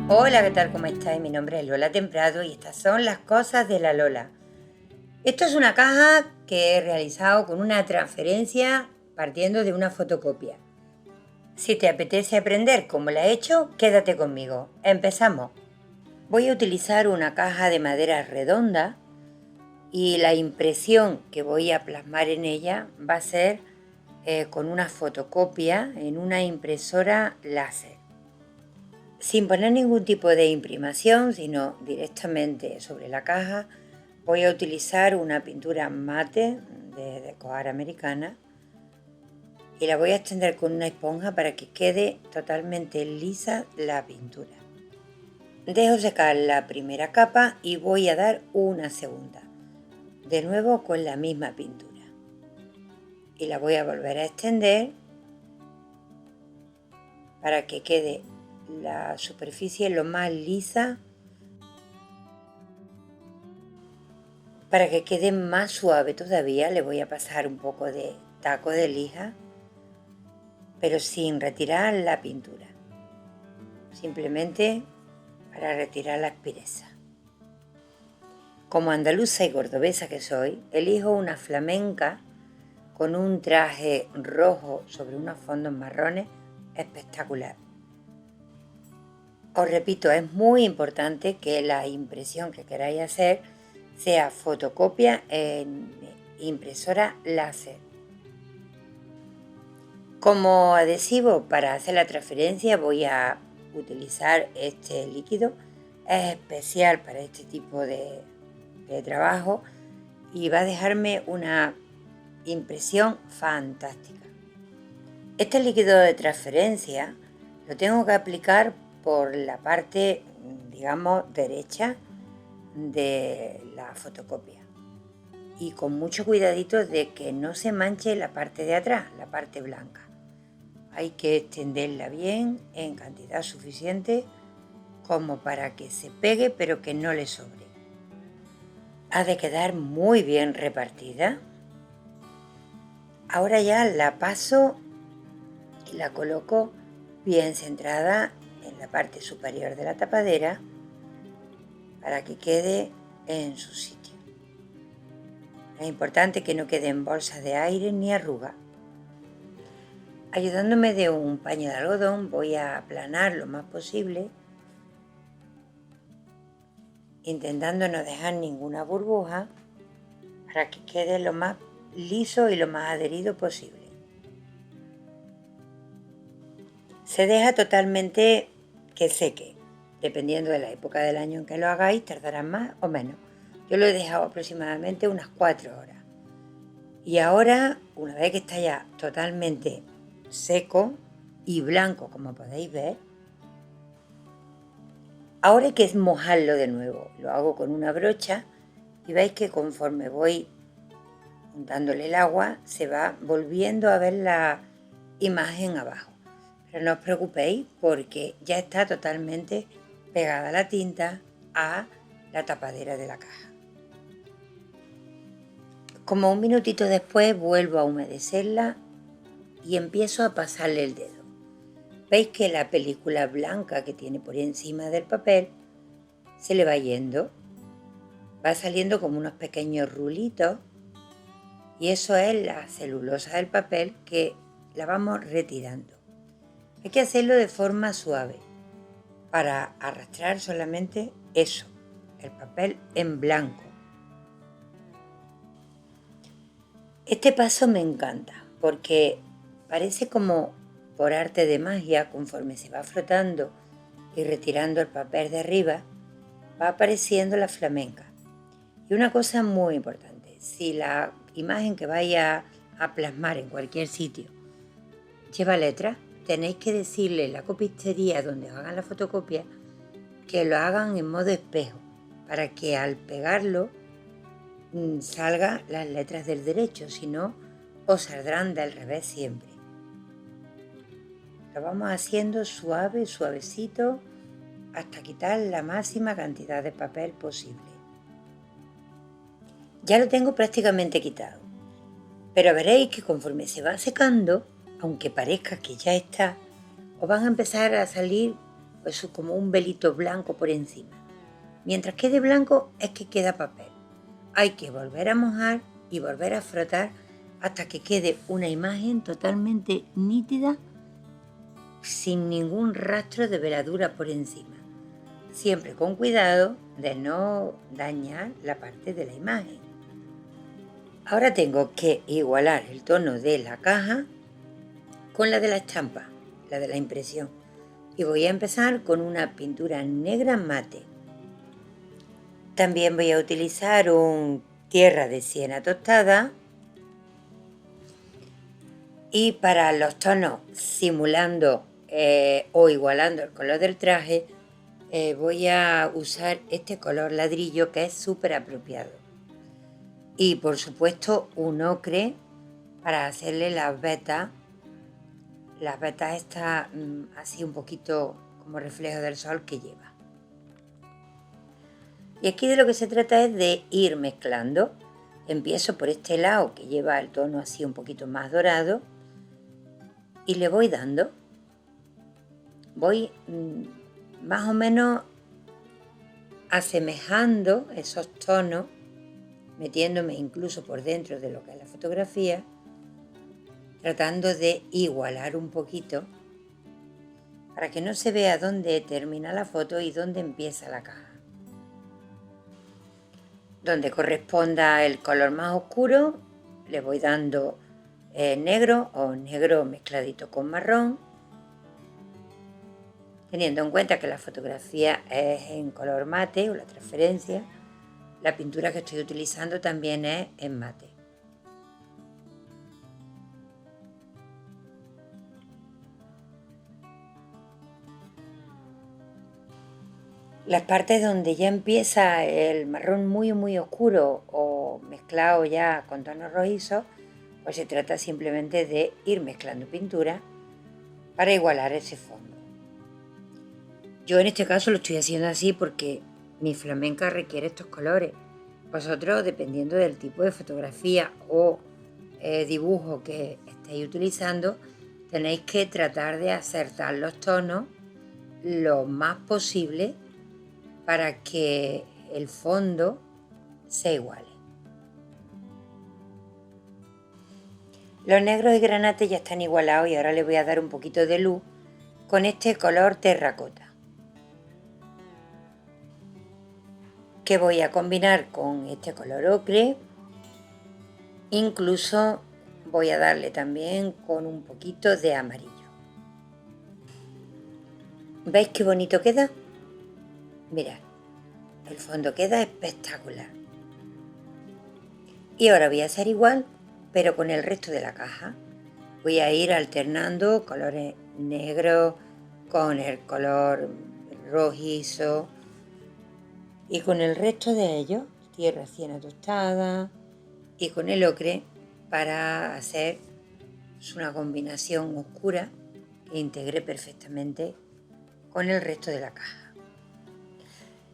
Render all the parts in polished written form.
Hola, ¿qué tal? ¿Cómo estáis? Mi nombre es Lola Temprado y estas son las cosas de la Lola. Esto es una caja que he realizado con una transferencia partiendo de una fotocopia. Si te apetece aprender cómo la he hecho, quédate conmigo. Empezamos. Voy a utilizar una caja de madera redonda y la impresión que voy a plasmar en ella va a ser con una fotocopia en una impresora láser. Sin poner ningún tipo de imprimación, sino directamente sobre la caja, voy a utilizar una pintura mate de Decoar Americana y la voy a extender con una esponja para que quede totalmente lisa la pintura. Dejo secar la primera capa y voy a dar una segunda, de nuevo con la misma pintura. Y la voy a volver a extender para que quede la superficie lo más lisa, para que quede más suave todavía. Le voy a pasar un poco de taco de lija, pero sin retirar la pintura, simplemente para retirar la aspereza. Como andaluza y cordobesa que soy, elijo una flamenca con un traje rojo sobre unos fondos marrones espectacular. Os repito, es muy importante que la impresión que queráis hacer sea fotocopia en impresora láser. Como adhesivo para hacer la transferencia voy a utilizar este líquido. Es especial para este tipo de trabajo y va a dejarme una impresión fantástica. Este líquido de transferencia lo tengo que aplicar por la parte, digamos, derecha de la fotocopia y con mucho cuidadito de que no se manche la parte de atrás, la parte blanca. Hay que extenderla bien en cantidad suficiente como para que se pegue pero que no le sobre. Ha de quedar muy bien repartida. Ahora ya la paso y la coloco bien centrada en la parte superior de la tapadera para que quede en su sitio. Es importante que no quede en bolsas de aire ni arruga. Ayudándome de un paño de algodón voy a aplanar lo más posible, intentando no dejar ninguna burbuja para que quede lo más liso y lo más adherido posible. Se deja totalmente que seque. Dependiendo de la época del año en que lo hagáis, tardará más o menos. Yo lo he dejado aproximadamente unas 4 horas. Y ahora, una vez que está ya totalmente seco y blanco, como podéis ver, ahora hay que mojarlo de nuevo. Lo hago con una brocha y veis que conforme voy untándole el agua, se va volviendo a ver la imagen abajo. Pero no os preocupéis porque ya está totalmente pegada la tinta a la tapadera de la caja. Como un minutito después vuelvo a humedecerla y empiezo a pasarle el dedo. Veis que la película blanca que tiene por encima del papel se le va yendo, va saliendo como unos pequeños rulitos y eso es la celulosa del papel que la vamos retirando. Hay que hacerlo de forma suave para arrastrar solamente eso, el papel en blanco. Este paso me encanta porque parece como por arte de magia, conforme se va frotando y retirando el papel de arriba, va apareciendo la flamenca. Y una cosa muy importante, si la imagen que vaya a plasmar en cualquier sitio lleva letras, tenéis que decirle a la copistería donde os hagan la fotocopia que lo hagan en modo espejo, para que al pegarlo salgan las letras del derecho, si no os saldrán del revés siempre. Lo vamos haciendo suave, suavecito, hasta quitar la máxima cantidad de papel posible. Ya lo tengo prácticamente quitado, pero veréis que conforme se va secando, aunque parezca que ya está, os van a empezar a salir pues como un velito blanco por encima. Mientras quede blanco es que queda papel. Hay que volver a mojar y volver a frotar hasta que quede una imagen totalmente nítida, sin ningún rastro de veladura por encima. Siempre con cuidado de no dañar la parte de la imagen. Ahora tengo que igualar el tono de la caja con la de la estampa, la de la impresión. Y voy a empezar con una pintura negra mate. También voy a utilizar un tierra de siena tostada. Y para los tonos simulando o igualando el color del traje, voy a usar este color ladrillo que es súper apropiado. Y por supuesto un ocre para hacerle las vetas estas así un poquito como reflejo del sol que lleva. Y aquí de lo que se trata es de ir mezclando. Empiezo por este lado que lleva el tono así un poquito más dorado y le voy dando. Voy más o menos asemejando esos tonos, metiéndome incluso por dentro de lo que es la fotografía, tratando de igualar un poquito para que no se vea dónde termina la foto y dónde empieza la caja. Donde corresponda el color más oscuro, le voy dando negro o negro mezcladito con marrón, teniendo en cuenta que la fotografía es en color mate o la transferencia, la pintura que estoy utilizando también es en mate. Las partes donde ya empieza el marrón muy oscuro o mezclado ya con tonos rojizos, pues se trata simplemente de ir mezclando pintura para igualar ese fondo. Yo en este caso lo estoy haciendo así porque mi flamenca requiere estos colores. Vosotros, dependiendo del tipo de fotografía o dibujo que estéis utilizando, tenéis que tratar de acertar los tonos lo más posible para que el fondo se iguale. Los negros y granates ya están igualados y ahora le voy a dar un poquito de luz con este color terracota, que voy a combinar con este color ocre. Incluso voy a darle también con un poquito de amarillo. ¿Veis qué bonito queda? Mirad, el fondo queda espectacular. Y ahora voy a hacer igual, pero con el resto de la caja. Voy a ir alternando colores negros con el color rojizo y con el resto de ellos, tierra siena tostada y con el ocre, para hacer una combinación oscura que integre perfectamente con el resto de la caja.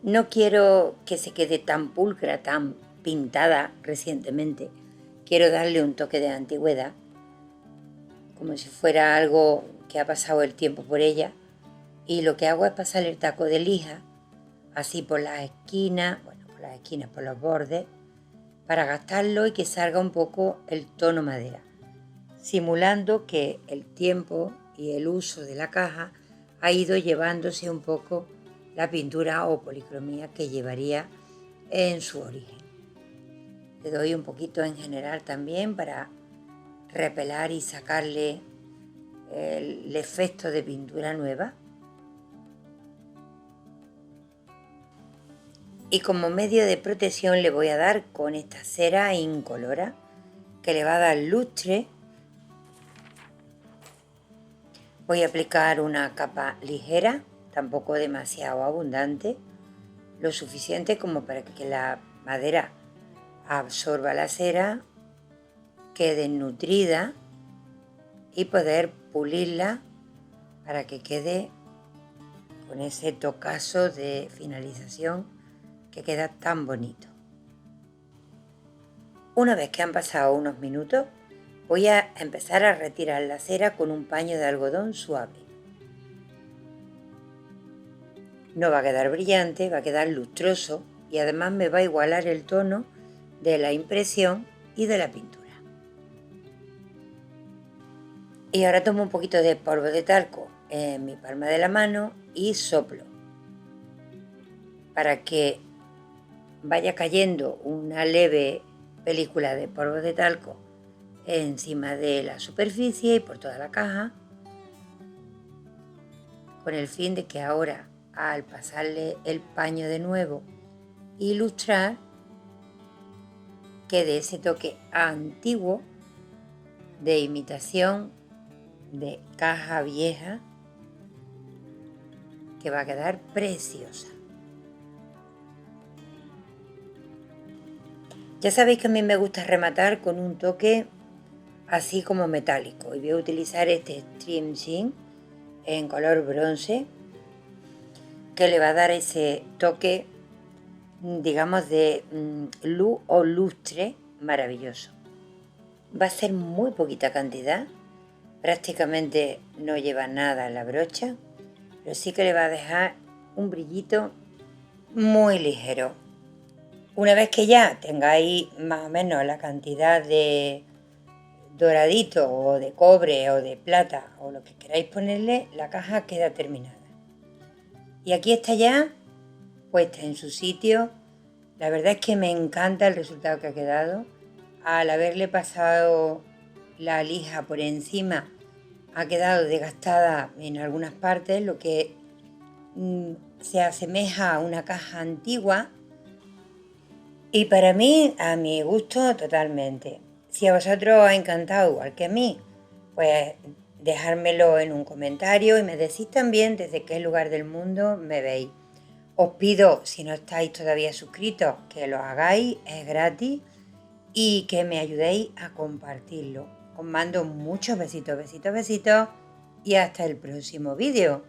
No quiero que se quede tan pulcra, tan pintada recientemente. Quiero darle un toque de antigüedad, como si fuera algo que ha pasado el tiempo por ella. Y lo que hago es pasar el taco de lija, así por las esquinas, por los bordes, para gastarlo y que salga un poco el tono madera, simulando que el tiempo y el uso de la caja ha ido llevándose un poco la pintura o policromía que llevaría en su origen. Le doy un poquito en general también para repelar y sacarle el efecto de pintura nueva. Y como medio de protección le voy a dar con esta cera incolora que le va a dar lustre. Voy a aplicar una capa ligera, tampoco demasiado abundante, lo suficiente como para que la madera absorba la cera, quede nutrida y poder pulirla para que quede con ese tocazo de finalización que queda tan bonito. Una vez que han pasado unos minutos, voy a empezar a retirar la cera con un paño de algodón suave. No va a quedar brillante, va a quedar lustroso y además me va a igualar el tono de la impresión y de la pintura. Y ahora tomo un poquito de polvo de talco en mi palma de la mano y soplo para que vaya cayendo una leve película de polvo de talco encima de la superficie y por toda la caja, con el fin de que ahora, al pasarle el paño de nuevo, ilustrar, quede ese toque antiguo de imitación de caja vieja que va a quedar preciosa. Ya sabéis que a mí me gusta rematar con un toque así como metálico y voy a utilizar este Stream Sheen en color bronce que le va a dar ese toque, digamos, de luz o lustre maravilloso. Va a ser muy poquita cantidad, prácticamente no lleva nada en la brocha, pero sí que le va a dejar un brillito muy ligero. Una vez que ya tengáis más o menos la cantidad de doradito o de cobre o de plata o lo que queráis ponerle, la caja queda terminada. Y aquí está ya puesta en su sitio. La verdad es que me encanta el resultado que ha quedado. Al haberle pasado la lija por encima, ha quedado desgastada en algunas partes, lo que se asemeja a una caja antigua. Y para mí, a mi gusto, totalmente. Si a vosotros os ha encantado igual que a mí, pues dejármelo en un comentario y me decís también desde qué lugar del mundo me veis. Os pido, si no estáis todavía suscritos, que lo hagáis, es gratis, y que me ayudéis a compartirlo. Os mando muchos besitos, besitos, besitos y hasta el próximo vídeo.